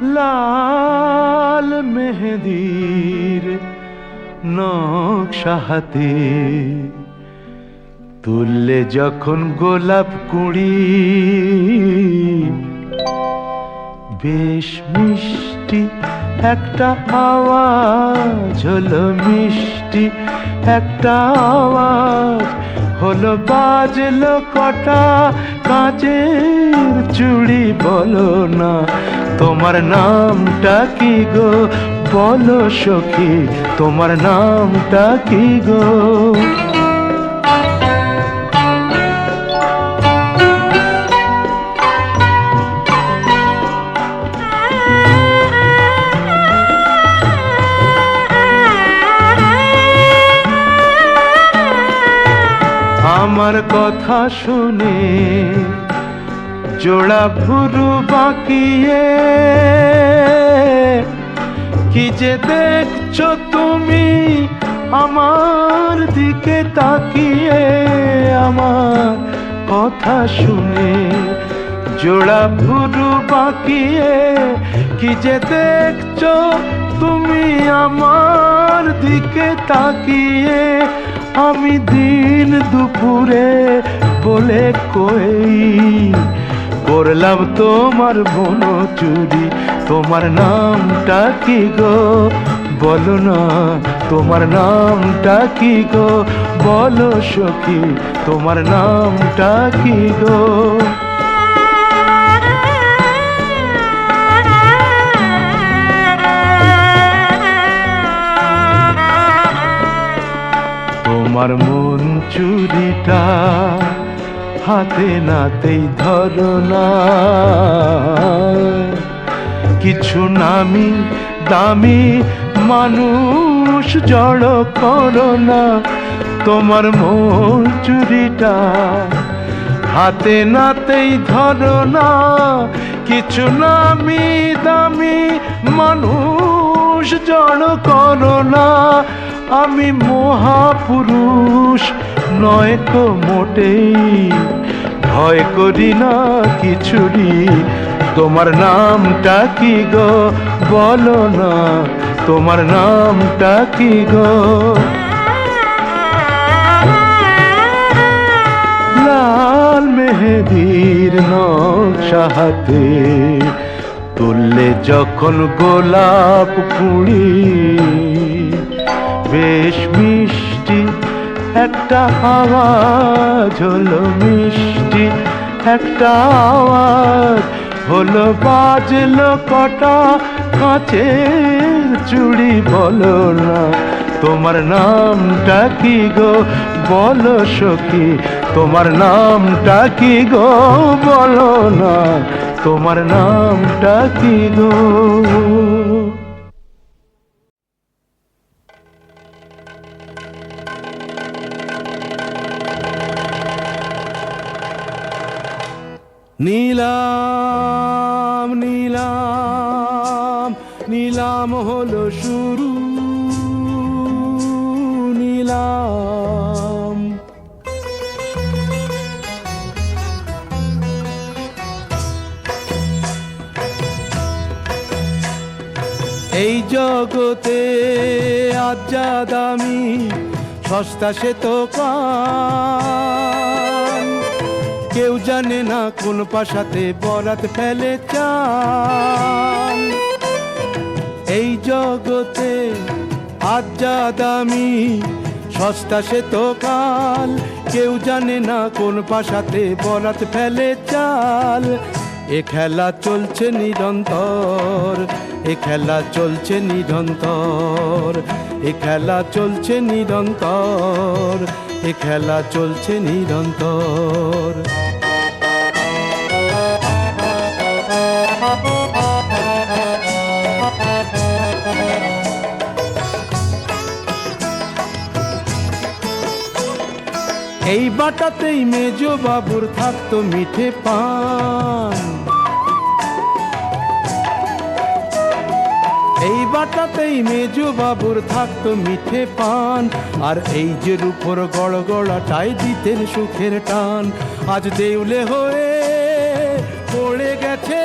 লাল মেহেদির নকশা হাতে তুললে যখন গোলাপ কুড়ি, বেশ মিষ্টি একটা আওয়াজ হলো, মিষ্টি একটা আওয়াজ হলো, বাজলো কটা কাঁচের চুড়ি। বলো না তোমার নামটা কি গো, বলো সখী তোমার নামটা কি গো। আমার কথা শুনে জোড়া ভুরু বাঁকিয়ে কি যে দেখছো তুমি আমার দিকে তাকিয়ে। আমার কথা শুনে জোড়া ভুরু বাঁকিয়ে কি যে দেখছো তুমি আমার দিকে তাকিয়ে। আমি দিন দুপুরে বলে কই করলাম তোমার বন চুরি। তোমার নামটা কি গো, বলো না তোমার নামটা কি গো, বলো সখী তোমার নামটা কি গো। তোমার মন চুরিটা হাতে নাতেই ধরো না, কিছু নামি দামি মানুষ জড়ো করো না। তোমার মন চুরিটা হাতে নাতেই ধরো না, কিছু নামি দামি মানুষ জড়ো করো না। আমি মহাপুরুষ নয় তো মোটেই, ভয় করি না কিছুরি। তোমার নামটা কি গো, বলো না তোমার নামটা কি গো। লাল মেহেদির নকশা হাতে তুললে যখন গোলাপ কুড়ি, বেশ মিষ্টি একটা আওয়াজ হলো, মিষ্টি একটা আওয়াজ হলো, বাজলো কটা কাঁচের চুড়ি। বলো না তোমার নামটা কি গো, বলো সখী তোমার নামটা কি গো, বলো না তোমার নামটা কি গো। নীলাম নীলাম নীলাম হলো শুরু, নীলাম এই জগতে আজ যা দামি সস্তা সে তো কান। কেউ জানে না কোন পাশাতে বরাত ফেলে চান। এই জগতে আজ যা দামি সস্তা সে তো কাল। কেউ জানে না কোন পাশাতে বরাত ফেলে চাল। এ খেলা চলছে নিরন্তর, এ খেলা চলছে নিরন্তর, এ খেলা চলছে নিরন্তর, এ খেলা চলছে নিরন্তর। এই বাটাতেই মেজো বাবুর থাকতো মিঠে পান। এই বাটাতেই মেজো বাবুর থাকতো মিঠে পান। আর এই যে রূপোর গড়গড়াটাই দিতেন সুখের টান। আজ দেউলে হয়ে পড়ে গেছে,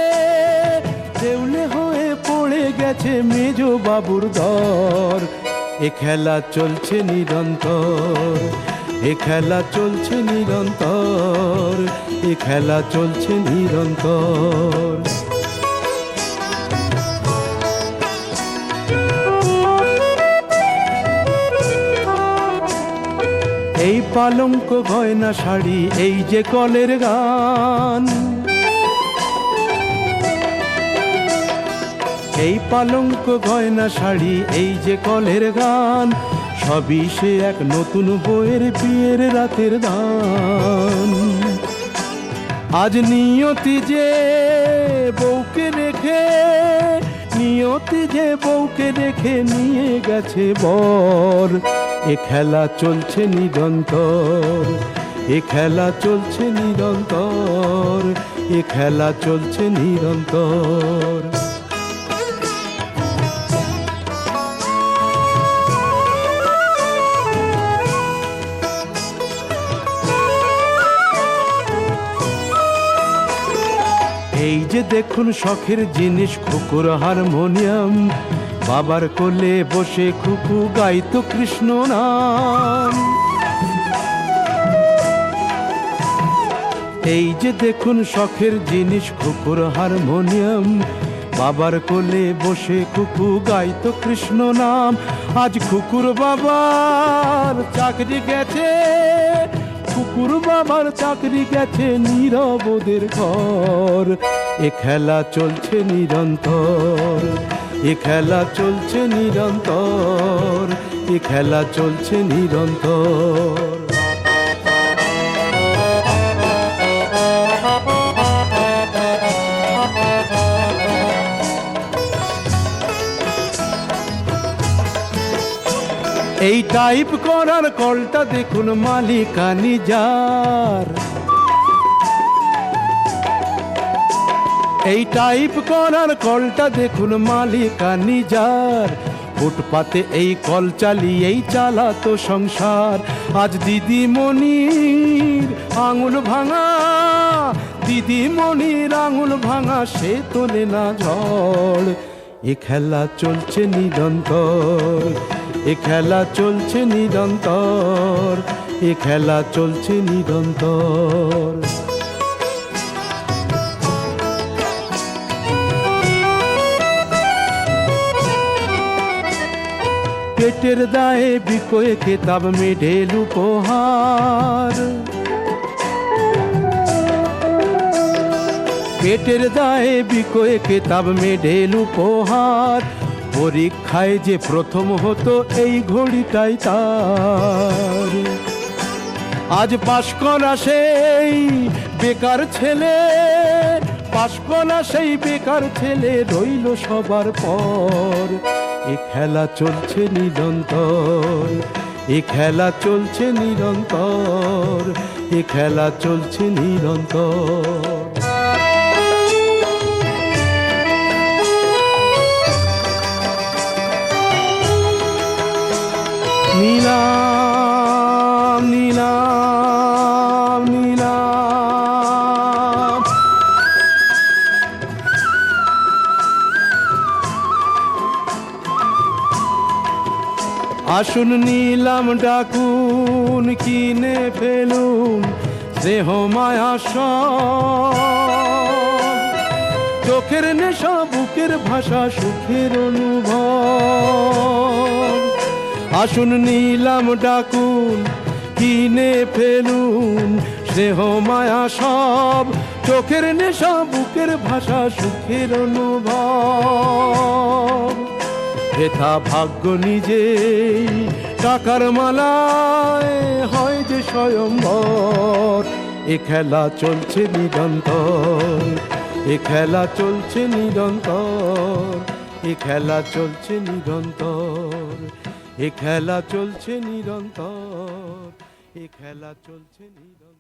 দেউলে হয়ে গেছে মেজ বাবুর দর। এ খেলা চলছে নিরন্তর, এ খেলা চলছে নিরন্তর, এ খেলা চলছে নিরন্তর। এই পালঙ্ক গয়না শাড়ি, এই যে কলের গান, এই পালঙ্ক গয়না শাড়ি, এই যে কলের গান, সবই সে এক নতুন বউয়ের বিয়ের রাতের দান। আজ নিয়তি যে বউকে রেখে, নিয়তি যে বউকে রেখে নিয়ে গেছে বর। এ খেলা চলছে নিরন্তর, এ খেলা চলছে নিরন্তর, এ খেলা চলছে নিরন্তর। এই যে দেখুন শখের জিনিস খুকুর হারমোনিয়াম, বাবার কোলে বসে খুকু গাইতো কৃষ্ণ নাম। এই যে দেখুন শখের জিনিস খুকুর হারমোনিয়াম, বাবার কোলে বসে খুকু গাইতো কৃষ্ণ নাম। আজ খুকুর বাবার চাকরি গেছে, খুকুর বাবার চাকরি গেছে নীরবদের ঘর। এ খেলা চলছে নিরন্তর, এ খেলা চলছে নিরন্তর, এ খেলা চলছে নিরন্তর। এই টাইপ করার কলটা দেখুন মালিকানি যার, এই টাইপ করার কলটা দেখুন মালিকানি যার। ফুটপাতে এই কল চালিয়েই চালাতো সংসার। আজ দিদিমণির আঙুল ভাঙা, দিদিমণির আঙুল ভাঙা, সে তোলে না ঝড়। এ খেলা চলছে নিরন্তর, এ খেলা চলছে নিরন্তর, এ খেলা চলছে নিরন্তর। পেটের দায়ে বিকোয় খেতাব মেঢেল উপহার, পেটের দায়ে বিকোয় খেতাব মেঢেল উপহার। পরীক্ষায় যে প্রথম হতো এই ঘড়িটাই তার। আজ পাশ করা সেই বেকার ছেলে, পাশ করা সেই বেকার ছেলে রইল সবার পর। এ খেলা চলছে নিরন্তর, এ খেলা চলছে নিরন্তর, এ খেলা চলছে নিরন্তর। নীলাম নীলাম নীলাম, আসুন নীলাম ডাকুন, কিনে ফেলুন স্নেহ মায়া সব। চোখের নেশা বুকের ভাষা সুখের অনুভব। আসুন নীলাম ডাকুন, কিনে ফেলুন স্নেহ মায়া সব। চোখের নেশা বুকের ভাষা সুখের অনুভব। হেথা ভাগ্য নিজেই টাকার মালায় হয় যে স্বয়ম্বর। এ খেলা চলছে নিরন্তর, এ খেলা চলছে নিরন্তর, এ খেলা চলছে নিরন্তর, এ খেলা চলছে নিরন্তর, এ খেলা চলছে নিরন্তর।